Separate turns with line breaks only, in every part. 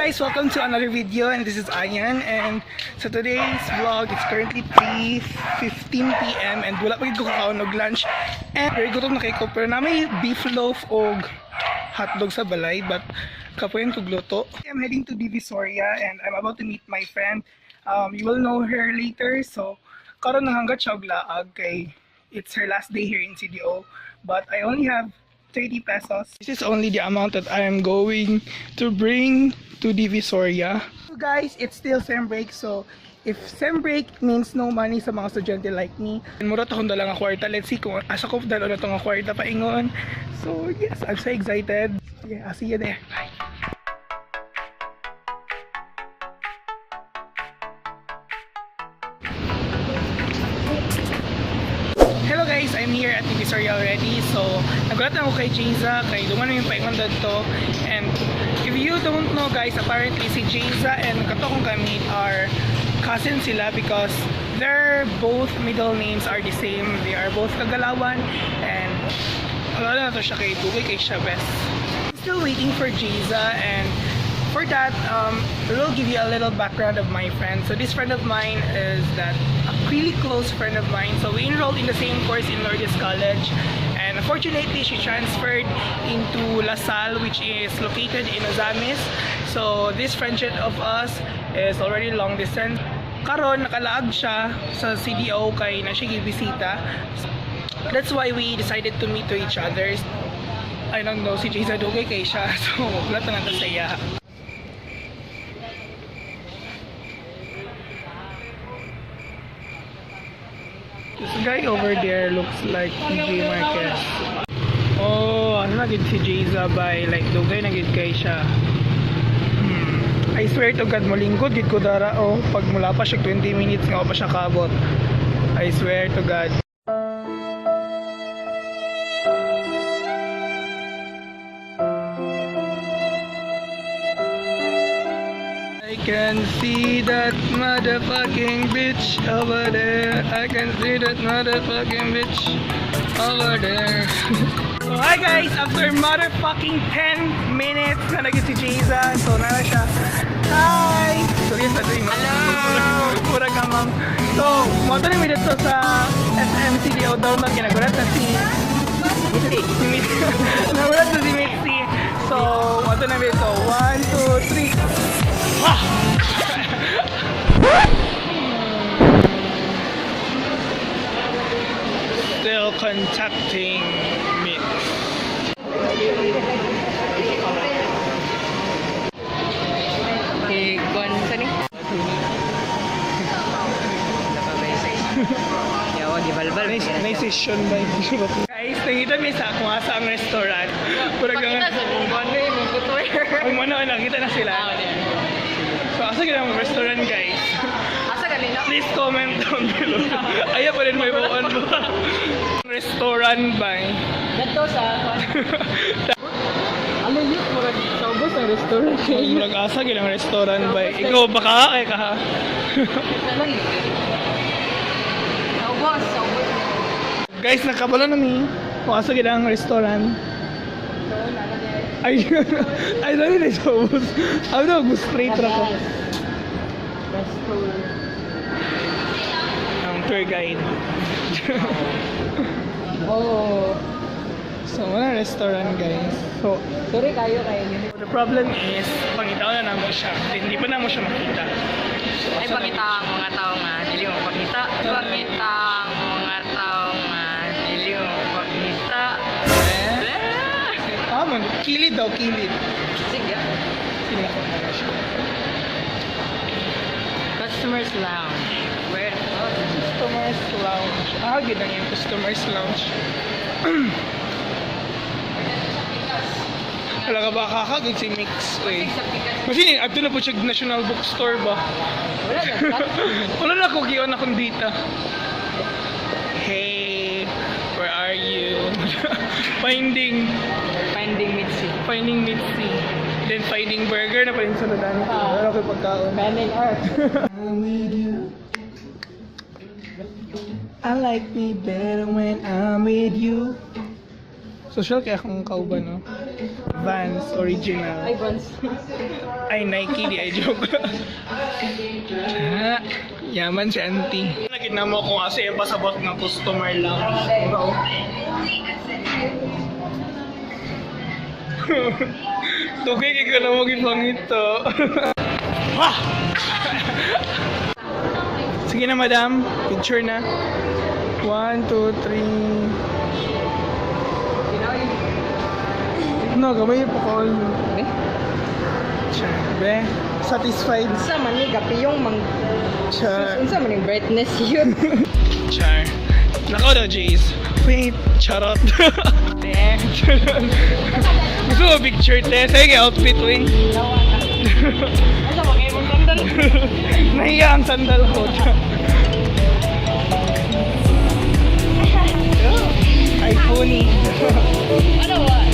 guys, welcome to another video, and this is Ayan. And so today's vlog, it's currently 3:15 PM and wala pa ko kakaon og lunch. And very gutom na kay ko, pero na may beef loaf og hotdog sa balay, but kapoyan ko gluto. I'm heading to Divisoria and I'm about to meet my friend. You will know her later. So karon nahanggat siya og laag kay it's her last day here in CDO, but I only have 30 pesos. This is only the amount that I am going to bring to Divisoria. So guys, it's still sem break, so if sem break means no money sa mga estudyante like me, mura ta kung dalang nga kwarta. Let's see kung asa ko dalo na tong kwarta paingon. So yes, I'm so excited. Okay, I'll see you there. Bye. Hello guys, I'm here at Bisaya already. So, nagulat na ako kay Jeizha, kay duman yung paingon dito. And if you don't know guys, apparently si Jeizha and katokong kami are cousins sila because their both middle names are the same. They are both Kagalawan and wala na to siya kay Dugay kay Xavier. I'm still waiting for Jeizha, and for that, we'll give you a little background of my friend. So this friend of mine is that a really close friend of mine. So we enrolled in the same course in Lourdes College, and unfortunately she transferred into La Salle, which is located in Ozamis. So this friendship of us is already long distance. Karon nakalaag siya sa CDO kay na siya gibisita. That's why we decided to meet to each other. I don't know, si Jeizha dugay kay siya, so lahat na natin saya. This guy over there looks like PJ Marquez. Oh, ano na gid si Jeizha by like dugay na gid kay siya. I swear to God, malingkod gid ko dara oh, pag mula pa siya 20 minutes nga pa siya kabot. I swear to God. I can see that motherfucking bitch over there. I can see that motherfucking bitch over there. So hi guys, after motherfucking 10 minutes na naging si Jeizha. So nara siya. Hi! So yes, ito yung pura ka ma'am. So, moto na dito sa SMCDO download. Ginagulat na si Mitzi. Nagulat na si Mitzi. So, moto na dito. 1, 2, 3. Still contacting me. May session ba? Guys, nakita mo sa kung asa ang restaurant.
Pakita sa buwan na yung kutoy.
Pag mano, nakita na sila. So, asa gina ang restaurant guys?
Asa ganina?
Please comment down below. Ayaw pa rin may buwan ba? Restaurant ba?
Dito sa... Ano yun? Sa ubos ang restaurant.
Mag-asa gina ang restaurant ba? Ikaw, baka kay ka ha?
Sa ubos.
Guys, nakabalo na mi. Kung asa gina ang restaurant. Ay, dali na sa ubos. Ako na, mag-straight ra ko. Ang tour guide.
Oh.
So, wala restaurant guys. So,
Sorry kayo kayo.
the problem is, pangitaw na naman siya. Hindi pa naman siya makita.
Ay, pakita ang mga tao nga. Dili mo pakita. Pakita ang mga tao nga. Dili mo pakita.
Tama, kilid daw, kilid.
Sige.
Sinako na siya.
Customers Lounge. Where?
Customers Lounge. Gid ang yung Customers Lounge. Wala ka ba kakagod si Mix? Kasi ato na po siya National Bookstore ba?
Wala na.
Wala na ko giyon akong dita. Hey, where are you? Finding Mitzi. Then finding burger na pa rin sa nadan. Wala ko pagkaon.
Finding Earth.
I'm with you. I like me better when I'm with you. Social kaya akong kauban, no? Vans, original.
Ay, Vans.
Ay, Nike, di ay joke. Ah, yaman si auntie. Nakita mo kung asa yung pasabot ng customer lang. Bro. Tugay kay ka na mag-ipangit to. Wah! Sige na, madam. Picture na. 1, 2, 3. No, gamay po ko. Be, satisfied.
Unsa man ni gapi yung mang
Char.
unsa man yung brightness yun.
Char. Nako daw, Jace. Wait, charot. Te, charot. Gusto mo picture, te? Sa'yo kay outfit, wing.
Unsa man kay mong sandal?
Nahiya ang sandal ko. iPhone.
Ano ba?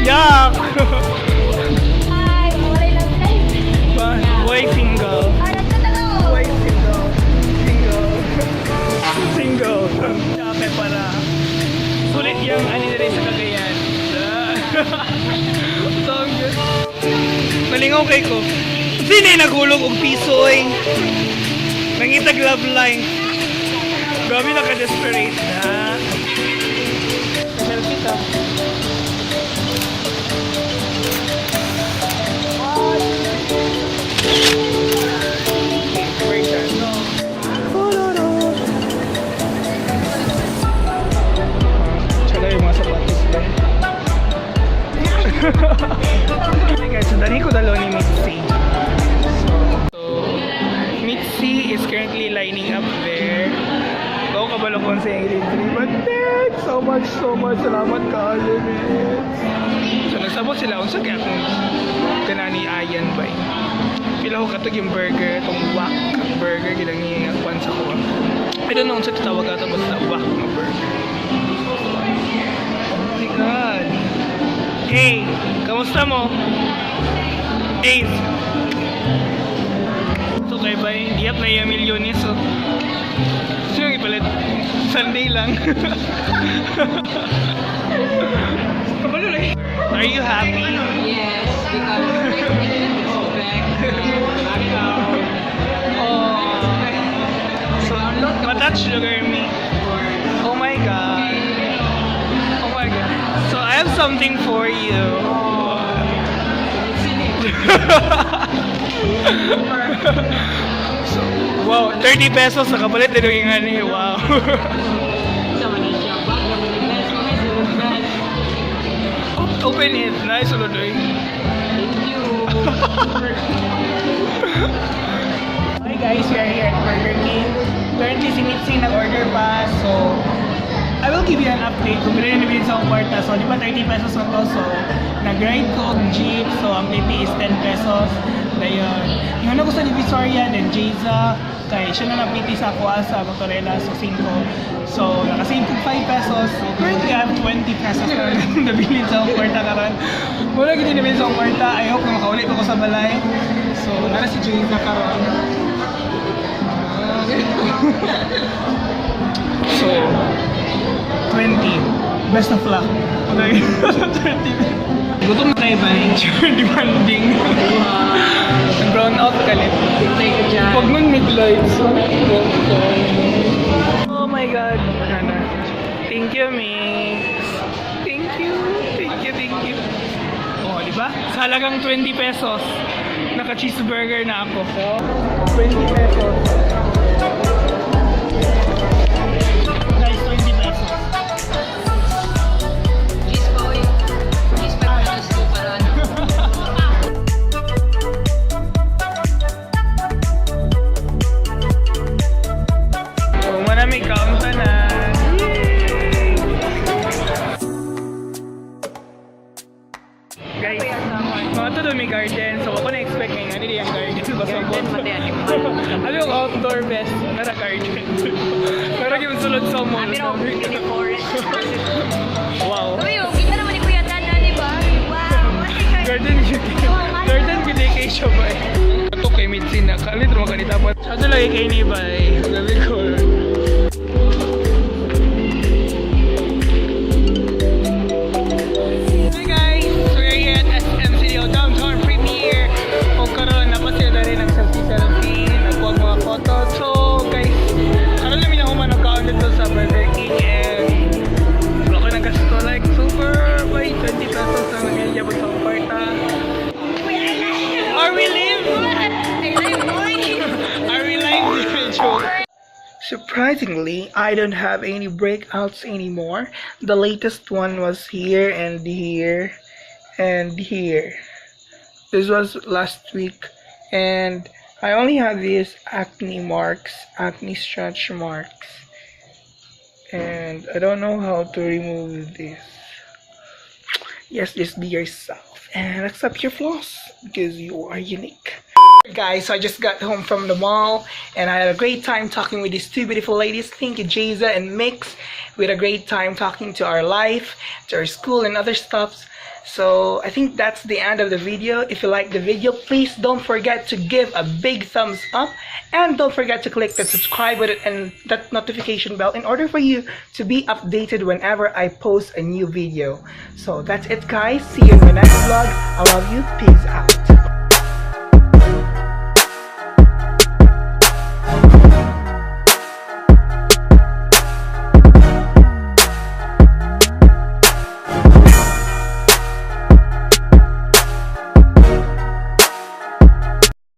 Yak!
Hi, wala lang tayo.
Boy single. Boy single. Single. Kape para. Sulit yung ano nila sa Cagayan. Nalingaw kay ko. Sino yung naghulog og piso eh? Nangitag love line. Grabe naka-desperate na. Selfie ta. Tsaka yung mga sapatos lang. Okay guys, so dali ko dalawa ni Mitzi. So, Mitzi is currently lining up there. Ako kabalo ko sa grade 3. But Mitz, so much salamat kayo, Mitz. So nagsabot sila kung saan kaya akong kanani Ayan ba eh. Pila ko katog yung burger, itong wak burger, gilang niya yung sa ko. I don't know kung saan tatawag ata basta wak na burger. Oh my god. Hey, kamusta mo? Hey. Ito kay ba, hindi up na yung milyones so. Gusto yung ipalit? Sunday lang. Are you happy?
Yes, because back.
Oh. So, matouch sugar me. Oh my god. Oh my god. So I have something for you. So, wow, 30 pesos nakapalit din yung nga niya. Wow.
Unsa man ni siya? Bag na man best, may sulod best.
Open it. Nice, Olodoy.
Thank you.
Hi guys, we are here at Burger King. Currently si Mitzi nag-order pa, so I will give you an update kung bilhin na bilhin sa akong kwarta. So di ba 30 pesos na to, so nag-ride ko og jeep, so ang PP is 10 pesos. Dayon, yung ano ko sa Divisoria, then Jeizha, kay siya na napiti sa ako sa Motorela, so 5. So nakasave ko 5 pesos, so currently I have 20 pesos na nabilin sa akong kwarta karon. Wala gini nabilin sa akong kwarta, I hope na makaulit ako sa balay. So nara si Jeizha karon. So 20. Best of luck. Okay. 20. Gutom na tayo ba? Demanding. Brown out ka lit.
Take a jab.
Pag nun mid-lights. Oh my god. Nana. Thank you, Mix. Thank you. Oh, di ba? Sa halagang 20 pesos. Naka-cheeseburger na ako. So, 20 pesos. Guys, 20 pesos.
Cheese pa oy. Cheese pa plus 2 para ano.
Oh, marami kaunta na. Guys, mga to may garden. So, ako na-expect ngayon. Ano yung garden?
Garden, mati animal.
Ano yung outdoor best? Nara garden. Pero yung sulod sa mall.
Pero ini forest.
Wow.
Uy, kita naman ni Kuya Tana, di ba? Wow,
Garden vacation ba eh. Ito kay Mitzi na. Kalit mo kanita pa. Ito lagi kay ni ba eh. Gabi ko. Surprisingly, I don't have any breakouts anymore. The latest one was here and here and here. This was last week, and I only have these acne marks, acne stretch marks, and I don't know how to remove this. Yes, just be yourself and accept your flaws because you are unique. Guys, so I just got home from the mall and I had a great time talking with these two beautiful ladies. Thank you, Jeizha and Mix. We had a great time talking to our life, to our school and other stuffs. So I think that's the end of the video. If you like the video, please don't forget to give a big thumbs up and don't forget to click the subscribe button and that notification bell in order for you to be updated whenever I post a new video. So that's it, guys. See you in the next vlog. I love you. Peace out.